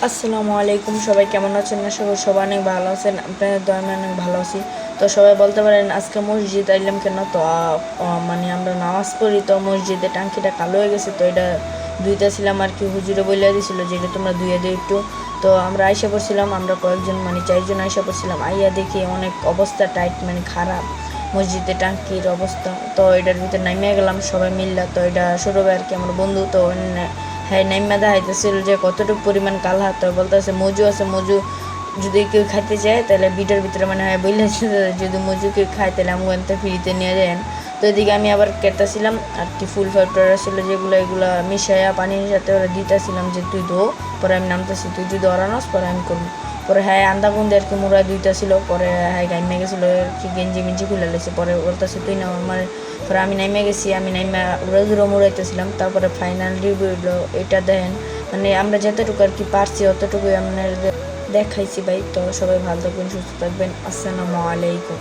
আসসালামু আলাইকুম, সবাই কেমন আছেন? আশা করি সবাই অনেক ভালো আছেন। আপনাদের দয়ায় আমি অনেক ভালো আছি। তো সবাই বলতে পারেন আজকে মসজিদ আইলাম কেন? তো মানে আমরা নামাজ পড়ি, তো মসজিদে টাঙ্কিটা কালো হয়ে গেছে, তো এটা ধুইতেছিলাম আর কি। হুজুরে বলে দিয়েছিল যে এটা তোমরা ধুয়ে দিও একটু। তো আমরা আইসা পড়ছিলাম, আমরা কয়েকজন মানে 4 জন আইসা পড়ছিলাম। আইয়া দেখি অনেক অবস্থা টাইট, মানে খারাপ মসজিদে টাঙ্কির অবস্থা। তো এটার ভিতরে নামিয়ে গেলাম সবাই মিললা। তো এটা ছোটো ভাই আর কি, আমার বন্ধু। তো হ্যাঁ, নাইমা দেখাইতেছিল যে কতটুকু পরিমাণ কালা। তো বলতেছে মজু আছে, মজু যদি কেউ খাইতে চায় তাহলে বিটার ভিতরে, মানে হ্যাঁ বললেছে যদি মজু কেউ খায় তাহলে আমি ওখানটা ফ্রিতে নিয়ে যান। তো এদিকে আমি আবার কেটেছিলাম আর কি, ফুল ফাইটার ছিল যেগুলো, এগুলো মিশাইয়া পানির সাথে ওরা দিতেছিলাম যে তুই ধো, পরে আমি নামতেছি, তুই যদি অরানস পরে আমি করবো। পরে হ্যাঁ আন্দা গুন্দে আর কি মুড়া দুইটা ছিল, পরে হ্যাঁ গাইমে গেছিলো আর কি, গেঞ্জি মেঞ্জি খুলে লেছে। পরে বলতেছে তুই না আমার, পরে আমি নাইমে গেছি, আমি নাইমে উড়ে দূরে মুড়াইতেছিলাম। তারপরে ফাইনাল রিভিউ হলো এটা দেখেন, মানে আমরা যতটুকু আর কি পারছি অতটুকুই আপনার দেখাইছি ভাই। তো সবাই ভালো থাকবেন, সুস্থ থাকবেন। আসসালামু আলাইকুম।